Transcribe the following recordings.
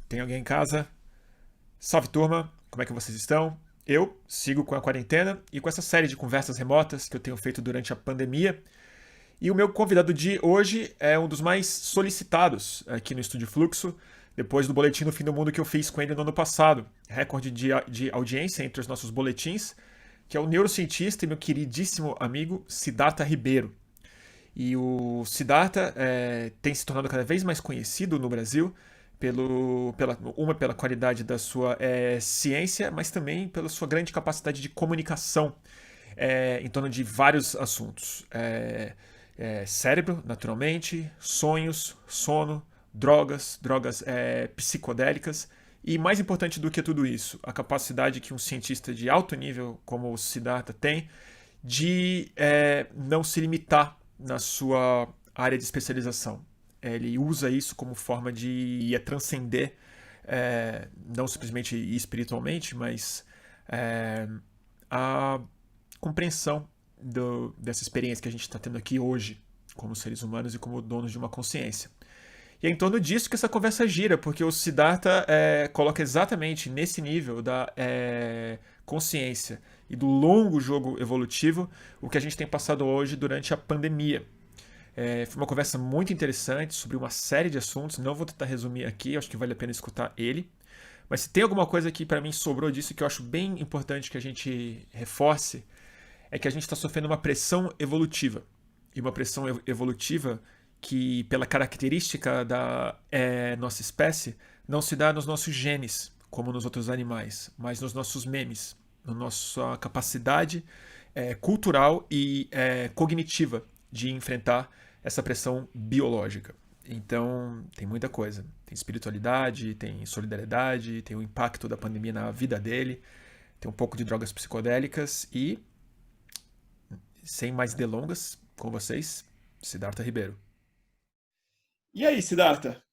Tem alguém em casa? Salve turma, como é que vocês estão? Eu sigo com a quarentena e com essa série de conversas remotas que eu tenho feito durante a pandemia. E o meu convidado de hoje é um dos mais solicitados aqui no Estúdio Fluxo, depois do boletim do fim do mundo que eu fiz com ele no ano passado. Recorde de audiência entre os nossos boletins, que é o neurocientista e meu queridíssimo amigo Siddhartha Ribeiro. E o Siddhartha tem se tornado cada vez mais conhecido no Brasil, pela qualidade da sua ciência, mas também pela sua grande capacidade de comunicação em torno de vários assuntos. Cérebro, naturalmente, sonhos, sono, drogas psicodélicas e, mais importante do que tudo isso, a capacidade que um cientista de alto nível como o Siddhartha tem de não se limitar na sua área de especialização. Ele usa isso como forma de transcender, não simplesmente espiritualmente, mas a compreensão dessa experiência que a gente está tendo aqui hoje, como seres humanos e como donos de uma consciência. E é em torno disso que essa conversa gira, porque o Siddhartha coloca exatamente nesse nível da consciência e do longo jogo evolutivo o que a gente tem passado hoje durante a pandemia. Foi uma conversa muito interessante sobre uma série de assuntos, não vou tentar resumir aqui, acho que vale a pena escutar ele. Mas se tem alguma coisa que para mim sobrou disso que eu acho bem importante que a gente reforce, é que a gente está sofrendo uma pressão evolutiva. E uma pressão evolutiva que, pela característica da nossa espécie, não se dá nos nossos genes, como nos outros animais, mas nos nossos memes, na nossa capacidade cultural e cognitiva de enfrentar essa pressão biológica. Então, tem muita coisa. Tem espiritualidade, tem solidariedade, tem o impacto da pandemia na vida dele, tem um pouco de drogas psicodélicas e, sem mais delongas, com vocês, Siddhartha Ribeiro. E aí, Siddhartha?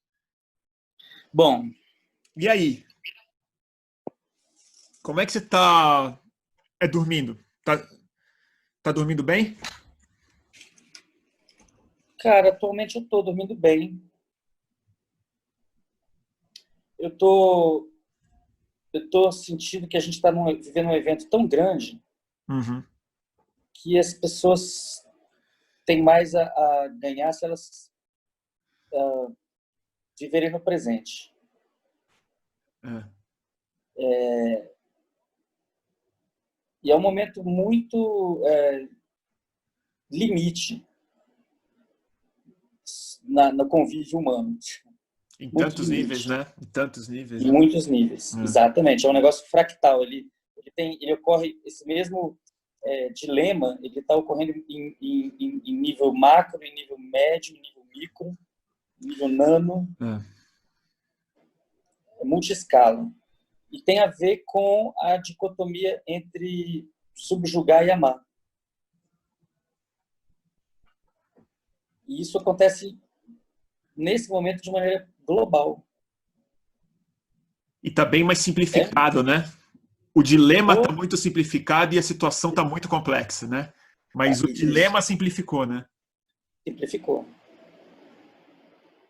Bom, E aí? Como é que você tá dormindo? Tá dormindo bem? cara, atualmente eu tô dormindo bem. Eu tô, eu tô sentindo que a gente está vivendo um evento tão grande Uhum. que as pessoas têm mais a ganhar se elas viverem no presente. É. E é um momento muito limite no convívio humano. Em Muito tantos níveis, limite. né? Em tantos níveis, Em né? muitos níveis. É. Exatamente. É um negócio fractal. Ele ocorre, esse mesmo dilema, ele está ocorrendo em nível macro, em nível médio, em nível micro, em nível nano, É. multiescala. E tem a ver com a dicotomia entre subjugar e amar. E isso acontece nesse momento de maneira global. E tá bem mais É? simplificado, né? O dilema tá Ou, muito simplificado e a situação tá muito complexa, né? Mas o isso, dilema simplificou, né? simplificou.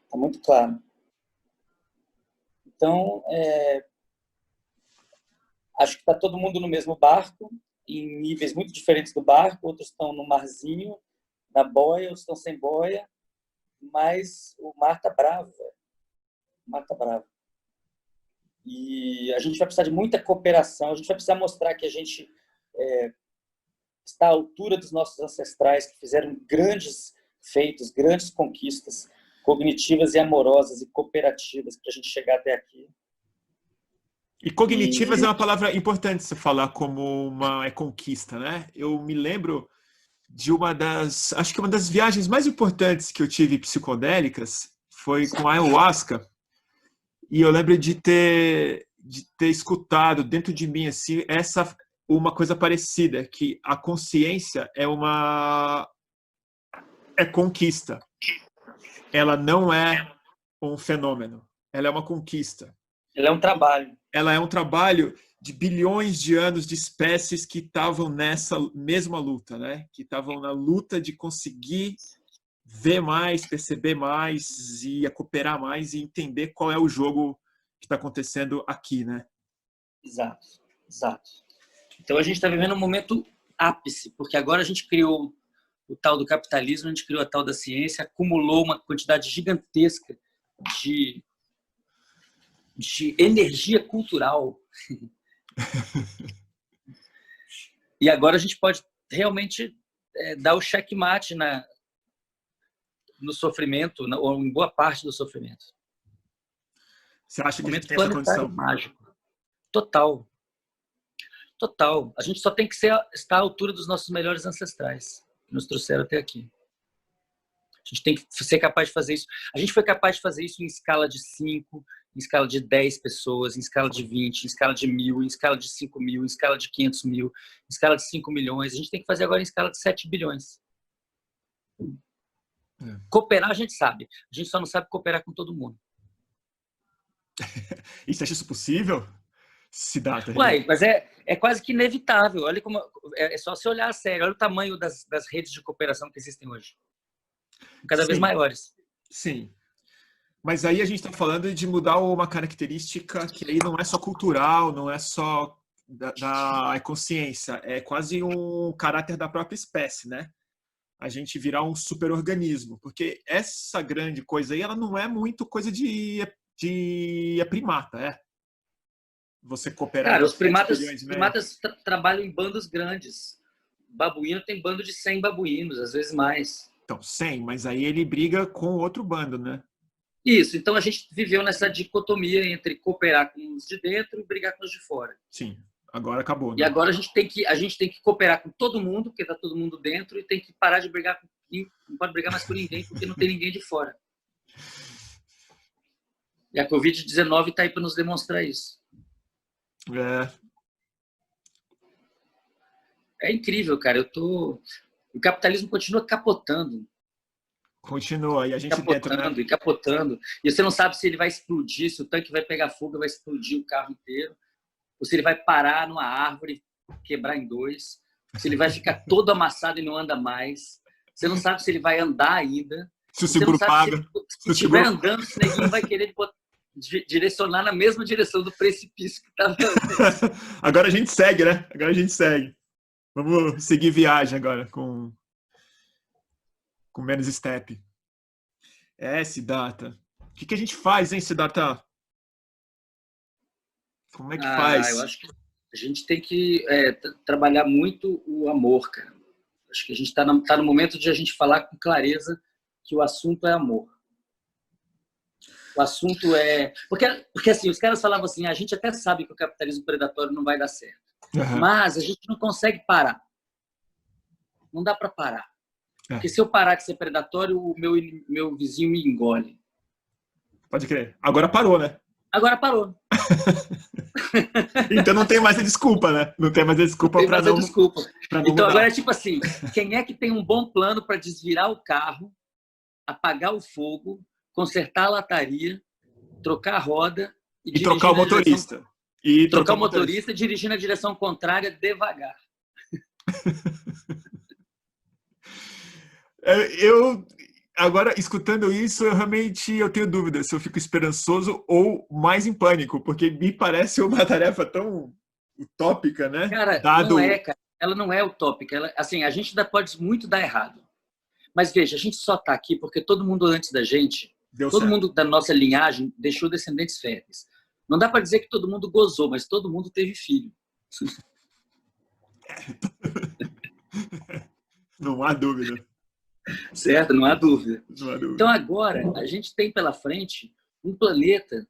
Está muito claro. Então, acho que está todo mundo no mesmo barco, em níveis muito diferentes do barco. Outros estão no marzinho, na boia, outros estão sem boia. Mas o mar está bravo, velho. O mar está bravo. E a gente vai precisar de muita cooperação. A gente vai precisar mostrar que a gente está à altura dos nossos ancestrais, que fizeram grandes feitos, grandes conquistas cognitivas e amorosas e cooperativas para a gente chegar até aqui. E cognitivas é E uma palavra importante você falar como uma conquista, né? Eu me lembro de acho que uma das viagens mais importantes que eu tive psicodélicas foi com a ayahuasca. E eu lembro de ter escutado dentro de mim assim uma coisa parecida, que a consciência é conquista. Ela não é um fenômeno, ela é uma conquista. ele é um trabalho. Ela é um trabalho de bilhões de anos de espécies que estavam nessa mesma luta, né? Que estavam na luta de conseguir ver mais, perceber mais e cooperar mais e entender qual é o jogo que está acontecendo aqui, né? Exato, exato. Então a gente está vivendo um momento ápice, porque agora a gente criou o tal do capitalismo, a gente criou a tal da ciência, acumulou uma quantidade gigantesca de, de energia cultural. E agora a gente pode realmente dar o checkmate no sofrimento, ou em boa parte do sofrimento. Você acha que a gente Momento tem essa planetário condição? mágico. Total. Total. A gente só tem que estar à altura dos nossos melhores ancestrais, que nos trouxeram até aqui. A gente tem que ser capaz de fazer isso. A gente foi capaz de fazer isso em escala de 5, em escala de 10 pessoas, em escala de 20, em escala de 1.000, em escala de 5.000, em escala de 500.000, em escala de 5 milhões. A gente tem que fazer agora em escala de 7 bilhões. Cooperar a gente sabe. A gente só não sabe cooperar com todo mundo. E você acha isso possível? Siddhartha? Ué, mas é quase que inevitável. Olha como é só se olhar a sério. Olha o tamanho das redes de cooperação que existem hoje. Cada vez Sim, maiores. sim. Mas aí a gente está falando de mudar uma característica que aí não é só cultural, não é só da consciência, é quase um caráter da própria espécie, né? A gente virar um superorganismo, porque essa grande coisa aí, ela não é muito coisa de primata, é? Você cooperar Cara, em os 7 bilhões e meio? primatas trabalham em bandos grandes. Babuíno tem bando de 100 babuínos, às vezes mais. Então, 100, mas aí ele briga com outro bando, né? Isso, então a gente viveu nessa dicotomia entre cooperar com os de dentro e brigar com os de fora. Sim, agora acabou, E né? agora a gente tem que cooperar com todo mundo, porque está todo mundo dentro, e tem que parar de brigar com não pode brigar mais com ninguém, porque não tem ninguém de fora. E a Covid-19 está aí para nos demonstrar isso. É, É incrível, cara. O capitalismo continua capotando, continua, e a gente dentro, né? capotando e capotando. E você não sabe se ele vai explodir, se o tanque vai pegar fogo, vai explodir o carro inteiro, ou se ele vai parar numa árvore, quebrar em dois, se ele vai ficar todo amassado e não anda mais. Você não sabe se ele vai andar ainda. Se o Você não seguro sabe se paga. Se o estiver seguro... andando, se ninguém vai querer direcionar na mesma direção do precipício que estava. Agora a gente segue, né? Agora a gente segue. Vamos seguir viagem agora com menos step. Siddhartha. O que a gente faz, hein, Siddhartha? Como é que Eu faz? acho que a gente tem que trabalhar muito o amor, cara. Acho que a gente está no momento de a gente falar com clareza que o assunto é amor. O assunto é... Porque assim, os caras falavam assim, a gente até sabe que o capitalismo predatório não vai dar certo, mas a gente não consegue parar. Não dá para parar. Porque se eu parar de ser predatório, o meu vizinho me engole. Pode crer. Agora parou, né? Agora parou. Então não tem mais a desculpa, né? Não tem mais a desculpa para não, desculpa. pra não Então mudar. agora é tipo assim, quem é que tem um bom plano para desvirar o carro, apagar o fogo, consertar a lataria, trocar a roda e trocar o motorista. Trocar o motorista e dirigir na direção contrária devagar. Agora, escutando isso, eu tenho dúvida se eu fico esperançoso ou mais em pânico, porque me parece uma tarefa tão utópica, né? Cara, não é, cara. Ela não é utópica. Assim, a gente ainda pode muito dar errado. Mas veja, a gente só está aqui porque todo mundo antes da gente, todo mundo da nossa linhagem deixou descendentes férteis. Não dá para dizer que todo mundo gozou, mas todo mundo teve filho. Não há dúvida. Certo? Não há dúvida. Não há dúvida. Então agora a gente tem pela frente um planeta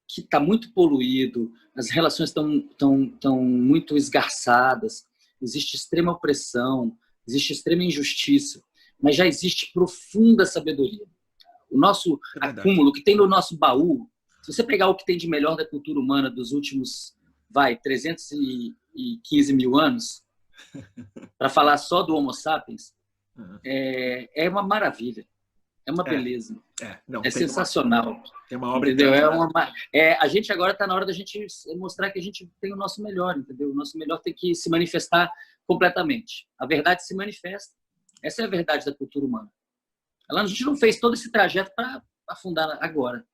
que está muito poluído, as relações estão muito esgarçadas, existe extrema opressão, existe extrema injustiça, mas já existe profunda sabedoria. O nosso acúmulo, o que tem no nosso baú, se você pegar o que tem de melhor da cultura humana dos últimos, 315 mil anos, para falar só do Homo sapiens, é uma maravilha. É uma beleza. Não, é sensacional. Tem uma obra entendeu? A gente agora está na hora da gente mostrar que a gente tem o nosso melhor, entendeu? O nosso melhor tem que se manifestar completamente. A verdade se manifesta. Essa é a verdade da cultura humana. A gente não fez todo esse trajeto para afundar agora.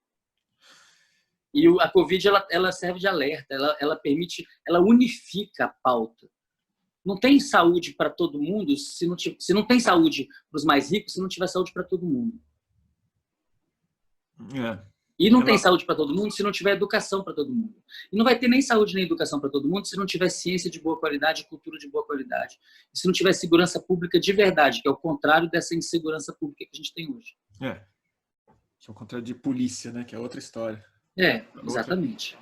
E a Covid ela serve de alerta, ela permite, ela unifica a pauta. Não tem saúde para todo mundo se não tem saúde para os mais ricos, se não tiver saúde para todo mundo. E não tem saúde para todo mundo se não tiver educação para todo mundo. E não vai ter nem saúde nem educação para todo mundo se não tiver ciência de boa qualidade, cultura de boa qualidade. E se não tiver segurança pública de verdade, que é o contrário dessa insegurança pública que a gente tem hoje. Que é o contrário de polícia, né? Que é outra história. Exatamente.